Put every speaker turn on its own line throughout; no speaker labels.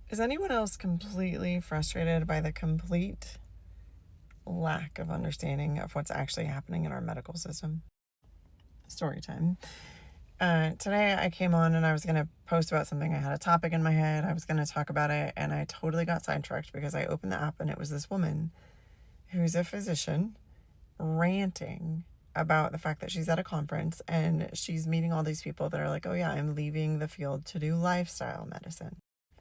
Is anyone else completely frustrated by the complete lack of understanding of what's actually happening in our medical system? Story time. Today I came on and I was going to post about something. I had a topic in my head. I was going to talk about it, and I totally got sidetracked because I opened the app and it was this woman who's a physician ranting about the fact that she's at a conference and she's meeting all these people that are like, oh yeah, I'm leaving the field to do lifestyle medicine.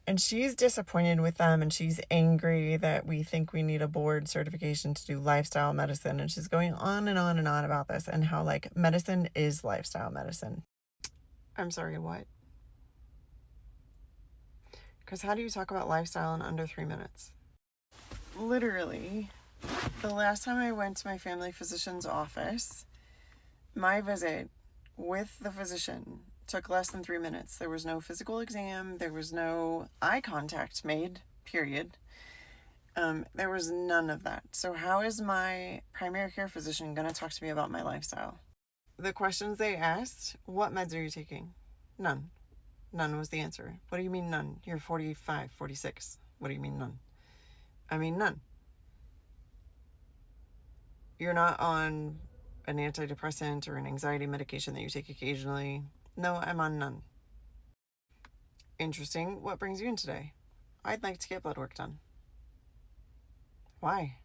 And she's disappointed with them, and she's angry that we think we need a board certification to do lifestyle medicine. And she's going on and on and on about this and how, like, medicine is lifestyle medicine. I'm sorry, what? Because how do you talk about lifestyle in under 3 minutes? Literally, the last time I went to my family physician's office, my visit with the physician took less than 3 minutes. There was no physical exam. There was no eye contact made, period. There was none of that. So how is my primary care physician going to talk to me about my lifestyle? The questions they asked, what meds are you taking? None. None was the answer. What do you mean none? You're 45, 46. What do you mean none? I mean none. You're not on an antidepressant or an anxiety medication that you take occasionally. No, I'm on none. Interesting. What brings you in today? I'd like to get blood work done. Why?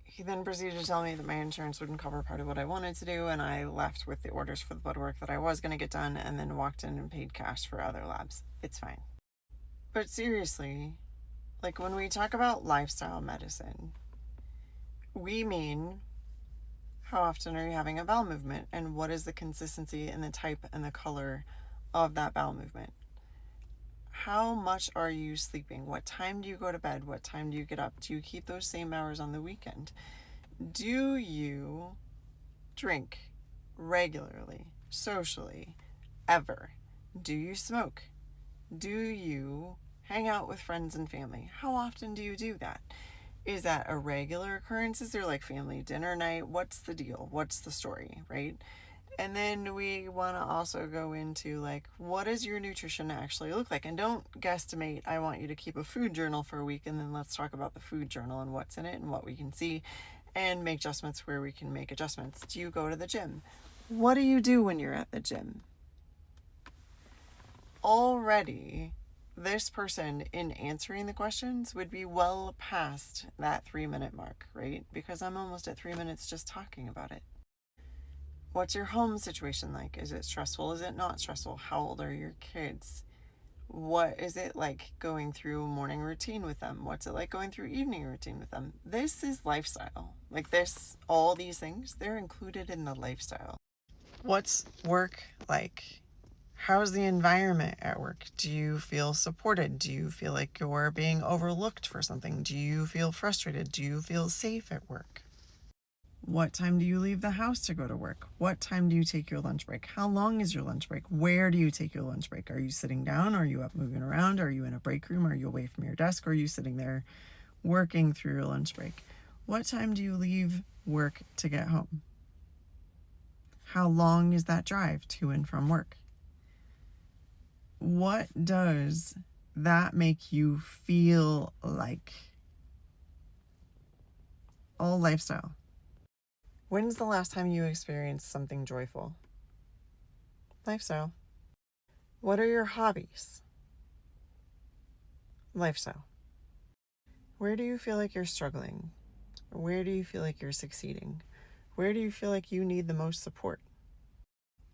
He then proceeded to tell me that my insurance wouldn't cover part of what I wanted to do, and I left with the orders for the blood work that I was going to get done, and then walked in and paid cash for other labs. It's fine. But seriously, like, when we talk about lifestyle medicine, we mean how often are you having a bowel movement, and what is the consistency and the type and the color of that bowel movement? How much are you sleeping? What time do you go to bed? What time do you get up? Do you keep those same hours on the weekend? Do you drink regularly, socially, ever? Do you smoke? Do you hang out with friends and family? How often do you do that? Is that a regular occurrence? Is there like family dinner night? What's the deal? What's the story, right? And then we want to also go into, like, what does your nutrition actually look like? And don't guesstimate. I want you to keep a food journal for a week, and then let's talk about the food journal and what's in it and what we can see, and make adjustments where we can make adjustments. Do you go to the gym? What do you do when you're at the gym? Already, this person, in answering the questions, would be well past that 3-minute mark, right? Because I'm almost at 3 minutes just talking about it. What's your home situation like? Is it stressful? Is it not stressful? How old are your kids? What is it like going through a morning routine with them? What's it like going through evening routine with them? This is lifestyle. Like this, all these things, they're included in the lifestyle. What's work like? How's the environment at work? Do you feel supported? Do you feel like you're being overlooked for something? Do you feel frustrated? Do you feel safe at work? What time do you leave the house to go to work? What time do you take your lunch break? How long is your lunch break? Where do you take your lunch break? Are you sitting down? Are you up moving around? Are you in a break room? Are you away from your desk? Or are you sitting there working through your lunch break? What time do you leave work to get home? How long is that drive to and from work? What does that make you feel like? All lifestyle. When's the last time you experienced something joyful? Lifestyle. What are your hobbies? Lifestyle. Where do you feel like you're struggling? Where do you feel like you're succeeding? Where do you feel like you need the most support?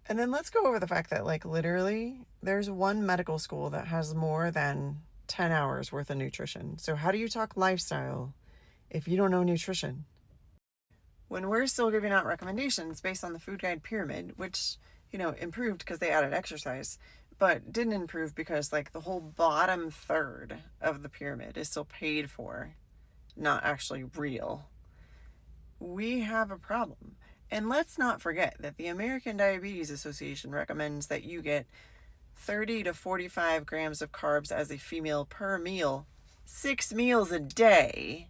And then let's go over the fact that, like, literally, there's one medical school that has more than 10 hours worth of nutrition. So how do you talk lifestyle if you don't know nutrition? When we're still giving out recommendations based on the food guide pyramid, which, improved because they added exercise, but didn't improve because, like, the whole bottom third of the pyramid is still paid for, not actually real, we have a problem. And let's not forget that the American Diabetes Association recommends that you get 30 to 45 grams of carbs as a female per meal, 6 meals a day,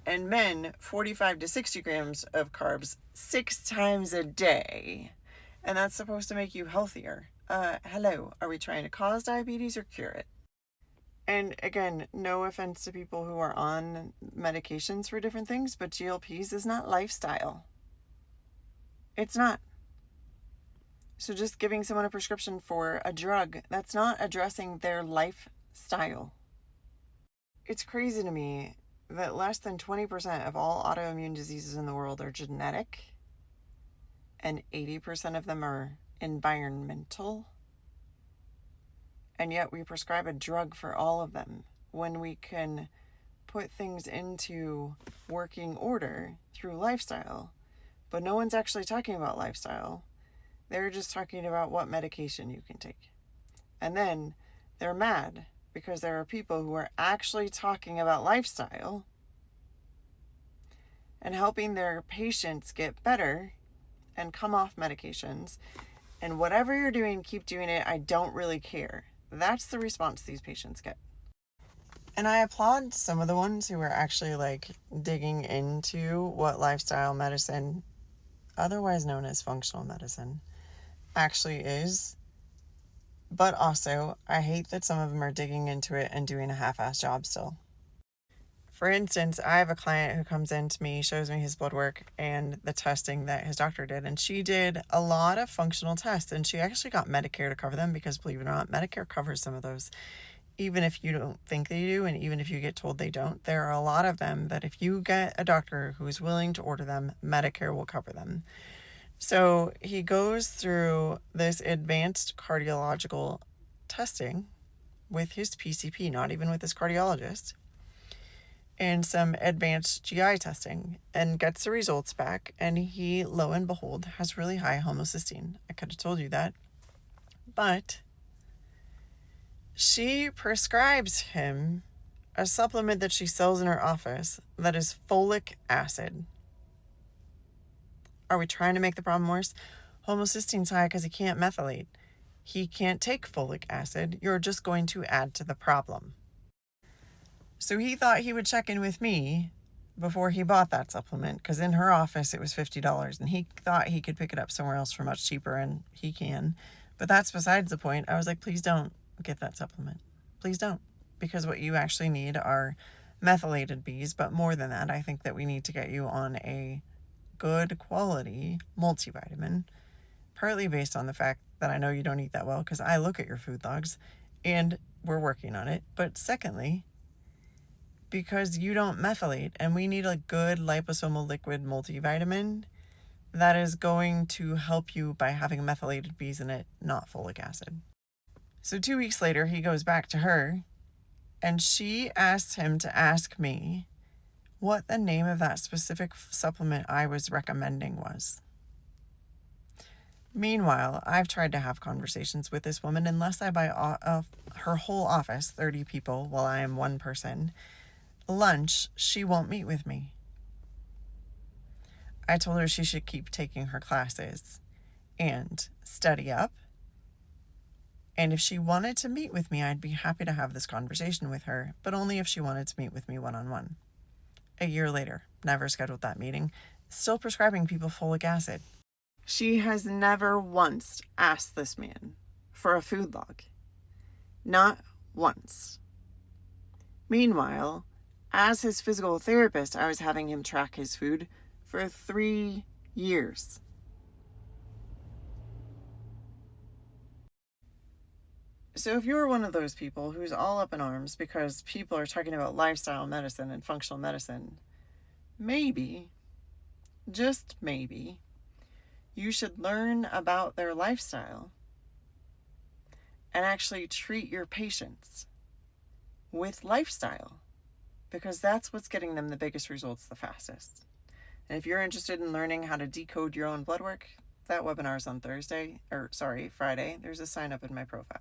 and men 45 to 60 grams of carbs 6 times a day. And that's supposed to make you healthier. Hello, are we trying to cause diabetes or cure it? And again, no offense to people who are on medications for different things, but GLPs is not lifestyle. It's not. So just giving someone a prescription for a drug, that's not addressing their lifestyle. It's crazy to me that less than 20% of all autoimmune diseases in the world are genetic, and 80% of them are environmental. And yet we prescribe a drug for all of them when we can put things into working order through lifestyle. But no one's actually talking about lifestyle. They're just talking about what medication you can take. And then they're mad because there are people who are actually talking about lifestyle and helping their patients get better and come off medications. And whatever you're doing, keep doing it. I don't really care. That's the response these patients get. And I applaud some of the ones who are actually like digging into what lifestyle medicine, otherwise known as functional medicine, actually is. But also, I hate that some of them are digging into it and doing a half-assed job still. For instance, I have a client who comes in to me, shows me his blood work and the testing that his doctor did. And she did a lot of functional tests, and she actually got Medicare to cover them because, believe it or not, Medicare covers some of those, even if you don't think they do, and even if you get told they don't. There are a lot of them that if you get a doctor who is willing to order them, Medicare will cover them. So he goes through this advanced cardiological testing with his PCP, not even with his cardiologist, and some advanced GI testing, and gets the results back, and he, lo and behold, has really high homocysteine. I could have told you that. But she prescribes him a supplement that she sells in her office that is folic acid. Are we trying to make the problem worse? Homocysteine's high because he can't methylate. He can't take folic acid. You're just going to add to the problem. So he thought he would check in with me before he bought that supplement, because in her office it was $50, and he thought he could pick it up somewhere else for much cheaper, and he can. But that's besides the point. I was like, please don't get that supplement. Please don't. Because what you actually need are methylated bees. But more than that, I think that we need to get you on a good quality multivitamin, partly based on the fact that I know you don't eat that well because I look at your food logs and we're working on it. But secondly, because you don't methylate, and we need a good liposomal liquid multivitamin that is going to help you by having methylated bees in it, not folic acid. So 2 weeks later, he goes back to her, and she asks him to ask me what the name of that specific supplement I was recommending was. Meanwhile, I've tried to have conversations with this woman. Unless I buy her whole office, 30 people, while I am one person, lunch, she won't meet with me. I told her she should keep taking her classes and study up. And if she wanted to meet with me, I'd be happy to have this conversation with her, but only if she wanted to meet with me one-on-one. A year later, never scheduled that meeting, still prescribing people folic acid. She has never once asked this man for a food log. Not once. Meanwhile, as his physical therapist, I was having him track his food for 3 years. So if you're one of those people who's all up in arms because people are talking about lifestyle medicine and functional medicine, maybe, just maybe, you should learn about their lifestyle and actually treat your patients with lifestyle, because that's what's getting them the biggest results the fastest. And if you're interested in learning how to decode your own blood work, that webinar is on Friday. There's a sign up in my profile.